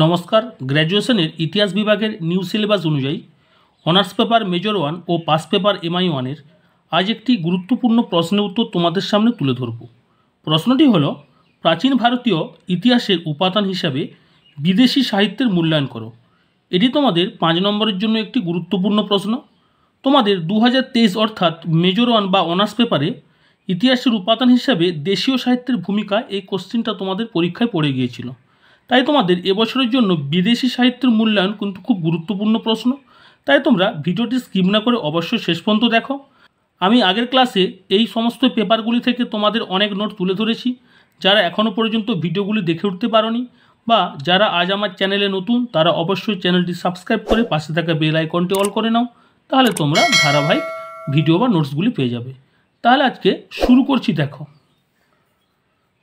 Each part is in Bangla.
নমস্কার। গ্র্যাজুয়েশনের ইতিহাস বিভাগের নিউ সিলেবাস অনুযায়ী অনার্স পেপার মেজর 1 ও পাস পেপার MI 1-এর আজ একটি গুরুত্বপূর্ণ প্রশ্নের উত্তর তোমাদের সামনে তুলে ধরব। প্রশ্নটি হলো, প্রাচীন ভারতীয় ইতিহাসের উপাদান হিসাবে বিদেশি সাহিত্যের মূল্যায়ন করো। এটি তোমাদের 5 নম্বরের জন্য একটি গুরুত্বপূর্ণ প্রশ্ন। তোমাদের 2023 অর্থাৎ মেজর 1 বা অনার্স পেপারে ইতিহাসের উপাদান হিসাবে দেশীয় সাহিত্যের ভূমিকা এই কোশ্চেনটা তোমাদের পরীক্ষায় পড়ে গিয়েছিল। তাই তোমাদের এবছরের জন্য বিদেশি সাহিত্যের মূল্যায়ন কিন্তু খুব গুরুত্বপূর্ণ প্রশ্ন। তাই তোমরা ভিডিওটি স্কিপ না করে অবশ্যই শেষ পর্যন্ত দেখো। আমি আগের ক্লাসে এই সমস্ত পেপারগুলি থেকে তোমাদের অনেক নোট তুলে ধরেছি। যারা এখনও পর্যন্ত ভিডিওগুলি দেখে উঠতে পারোনি বা যারা আজ আমার চ্যানেলে নতুন, তারা অবশ্যই চ্যানেলটি সাবস্ক্রাইব করে পাশে থাকা বেল আইকনটি অল করে নাও। তাহলে তোমরা ধারাবাহিক ভিডিও বা নোটসগুলি পেয়ে যাবে। তাহলে আজকে শুরু করছি। দেখো,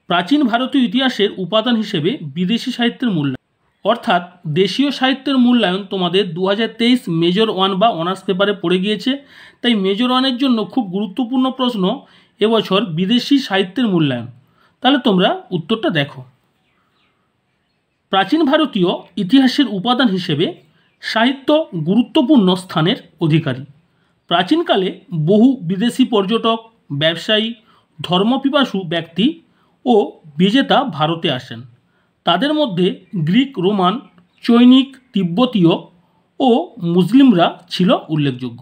প্রাচীন ভারতীয় ইতিহাসের উপাদান হিসেবে বিদেশি সাহিত্যের মূল্যায়ন অর্থাৎ দেশীয় সাহিত্যের মূল্যায়ন তোমাদের 2023 মেজর 1 বা অনার্স পেপারে পড়ে গিয়েছে। তাই মেজর 1-এর জন্য খুব গুরুত্বপূর্ণ প্রশ্ন এবছর বিদেশি সাহিত্যের মূল্যায়ন। তাহলে তোমরা উত্তরটা দেখো। প্রাচীন ভারতীয় ইতিহাসের উপাদান হিসেবে সাহিত্য গুরুত্বপূর্ণ স্থানের অধিকারী। প্রাচীনকালে বহু বিদেশি পর্যটক, ব্যবসায়ী, ধর্মপিপাসু ব্যক্তি ও বিজেতা ভারতে আসেন। তাদের মধ্যে গ্রিক, রোমান, চৈনিক, তিব্বতীয় ও মুসলিমরা ছিল উল্লেখযোগ্য।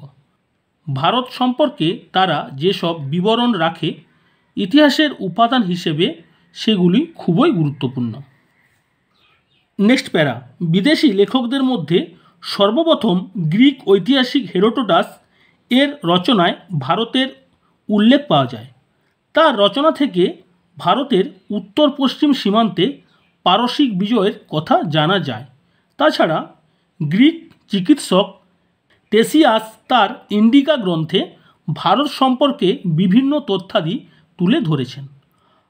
ভারত সম্পর্কে তারা যেসব বিবরণ রাখে ইতিহাসের উপাদান হিসেবে সেগুলি খুবই গুরুত্বপূর্ণ। নেক্সট প্যারা, বিদেশি লেখকদের মধ্যে সর্বপ্রথম গ্রিক ঐতিহাসিক হেরোডোটাস এর রচনায় ভারতের উল্লেখ পাওয়া যায়। তার রচনা থেকে ভারতের উত্তর পশ্চিম সীমান্তে পারসিক বিজয়ের কথা জানা যায়। তাছাড়া গ্রিক চিকিৎসক টেসিয়াস তার ইন্ডিকা গ্রন্থে ভারত সম্পর্কে বিভিন্ন তথ্যাদি তুলে ধরেছেন।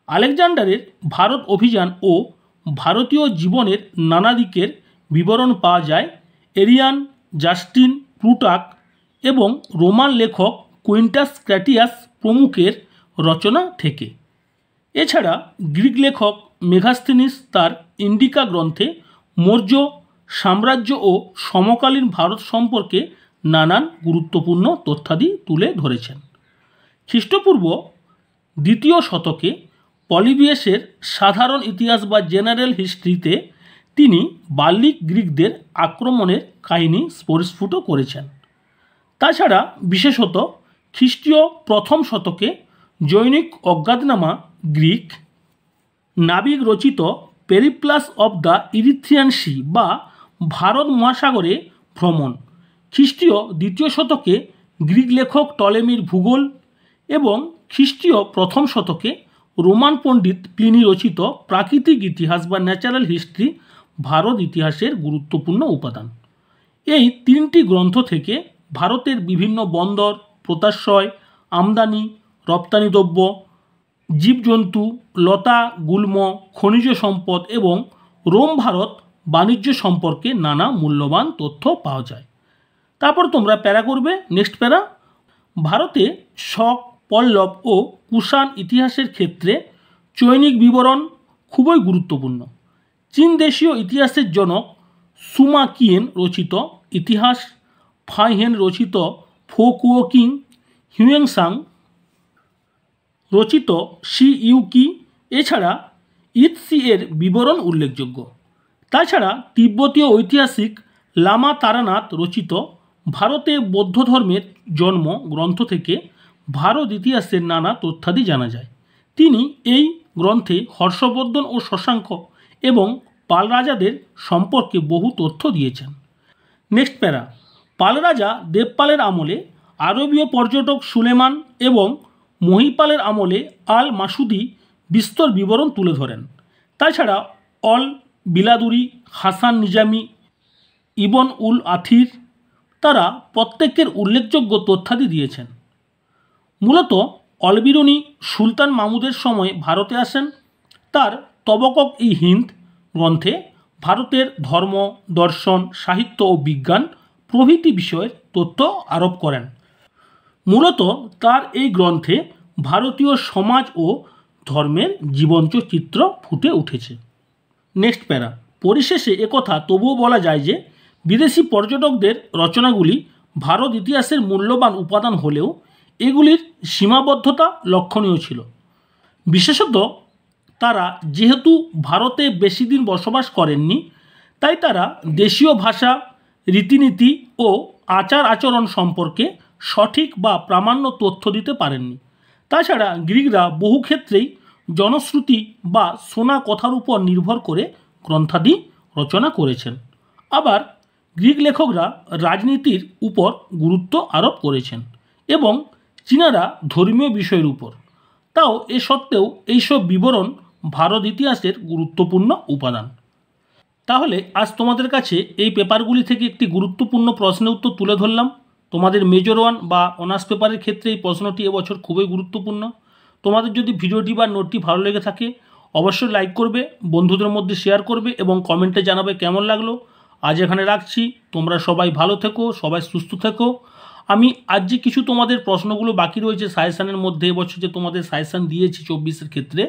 আলেকজান্ডারের ভারত অভিযান ও ভারতীয় জীবনের নানা দিকের বিবরণ পাওয়া যায় এরিয়ান, জাস্টিন, প্লুটার্ক এবং রোমান লেখক কুইন্টাস ক্র্যাটিয়াস প্রমুখের রচনা থেকে। এছাড়া গ্রিক লেখক মেগাস্থেনিস তার ইন্ডিকা গ্রন্থে মৌর্য সাম্রাজ্য ও সমকালীন ভারত সম্পর্কে নানান গুরুত্বপূর্ণ তথ্যাদি তুলে ধরেছেন। খ্রিস্টপূর্ব 2য় শতকে পলিবিয়াসের সাধারণ ইতিহাস বা জেনারেল হিস্ট্রিতে তিনি বাল্লিক গ্রিকদের আক্রমণের কাহিনী পরিস্ফুট করেছেন। তাছাড়া বিশেষত খ্রিস্টীয় 1ম শতকে জৈনিক অজ্ঞাতনামা গ্রিক নাবিক রচিত Periplus of the Erythraean Sea বা ভারত মহাসাগরে ভ্রমণ, খ্রিস্টীয় 2য় শতকে গ্রিক লেখক টলেমির ভূগোল এবং খ্রিস্টীয় 1ম শতকে রোমান পণ্ডিত প্লিনি রচিত প্রাকৃতিক ইতিহাস বা ন্যাচারাল হিস্ট্রি ভারত ইতিহাসের গুরুত্বপূর্ণ উপাদান। এই 3টি গ্রন্থ থেকে ভারতের বিভিন্ন বন্দর, পোতাশ্রয়, আমদানি রপ্তানি দ্রব্য, জীবজন্তু, লতা গুল্ম, খনিজ সম্পদ এবং রোম ভারত বাণিজ্য সম্পর্কে নানা মূল্যবান তথ্য পাওয়া যায়। তারপর তোমরা প্যারা করবে। নেক্সট প্যারা, ভারতে শক, পল্লব ও কুষাণ ইতিহাসের ক্ষেত্রে চৈনিক বিবরণ খুবই গুরুত্বপূর্ণ। চীন দেশীয় ইতিহাসের জনক সুমা কিয়েন রচিত ইতিহাস, ফাইহেন রচিত ফোকুওকিং, হিউয়েনসাং রচিত সি ইউকি, এছাড়া ইৎসি এর বিবরণ উল্লেখযোগ্য। তাছাড়া তিব্বতীয় ঐতিহাসিক লামা তারানাথ রচিত ভারতে বৌদ্ধ ধর্মের জন্ম গ্রন্থ থেকে ভারত ইতিহাসের নানা তথ্যাদি জানা যায়। তিনি এই গ্রন্থে হর্ষবর্ধন ও শশাঙ্ক এবং পাল রাজাদের সম্পর্কে বহু তথ্য দিয়েছেন। নেক্সট প্যারা, পাল রাজা দেবপালের আমলে আরবীয় পর্যটক সুলেমান এবং মহিপালের আমলে আল মাসুদি বিস্তর বিবরণ তুলে ধরেন। তাছাড়া অল বিলাদুরি, হাসান নিজামি, ইবন উল আথির তারা প্রত্যেকের উল্লেখযোগ্য তথ্যাদি দিয়েছেন। মূলত অলবিরুনি সুলতান মাহমুদের সময় ভারতে আসেন। তার তবকক-ই-হিন্দ গ্রন্থে ভারতের ধর্ম, দর্শন, সাহিত্য ও বিজ্ঞান প্রভৃতি বিষয়ের তথ্য আরোপ করেন। মূলত তার এই গ্রন্থে ভারতীয় সমাজ ও ধর্মের জীবন্ত চিত্র ফুটে উঠেছে। নেক্সট প্যারা, পরিশেষে একথা তবুও বলা যায় যে বিদেশি পর্যটকদের রচনাগুলি ভারত ইতিহাসের মূল্যবান উপাদান হলেও এগুলির সীমাবদ্ধতা লক্ষণীয় ছিল। বিশেষত তারা যেহেতু ভারতে বেশি দিন বসবাস করেননি, তাই তারা দেশীয় ভাষা, রীতিনীতি ও আচার আচরণ সম্পর্কে সঠিক বা প্রামাণ্য তথ্য দিতে পারেননি। তাছাড়া গ্রিকরা বহু ক্ষেত্রেই জনশ্রুতি বা শোনা কথার উপর নির্ভর করে গ্রন্থাদি রচনা করেছেন। আবার গ্রিক লেখকরা রাজনীতির উপর গুরুত্ব আরোপ করেছেন এবং চীনারা ধর্মীয় বিষয়ের উপর। তাও এ সত্ত্বেও এইসব বিবরণ ভারত ইতিহাসের গুরুত্বপূর্ণ উপাদান। তাহলে আজ তোমাদের কাছে এই পেপারগুলি থেকে একটি গুরুত্বপূর্ণ প্রশ্নের উত্তর তুলে ধরলাম। তোমাদের মেজর 1 বা অনার্স পেপারের ক্ষেত্রে এই প্রশ্নটি এবছর খুবই গুরুত্বপূর্ণ। তোমাদের যদি ভিডিওটি বা নোটটি ভালো লেগে থাকে অবশ্যই লাইক করবে, বন্ধুদের মধ্যে শেয়ার করবে এবং কমেন্টে জানাবে কেমন লাগলো। আজ এখানে রাখছি। তোমরা সবাই ভালো থেকো, সবাই সুস্থ থেকো। আমি আজ যে কিছু তোমাদের প্রশ্নগুলো বাকি রয়েছে সাজেশানের মধ্যে, এবছর যে তোমাদের সাজেশান দিয়েছি 24-এর ক্ষেত্রে,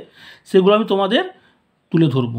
সেগুলো আমি তোমাদের তুলে ধরবো।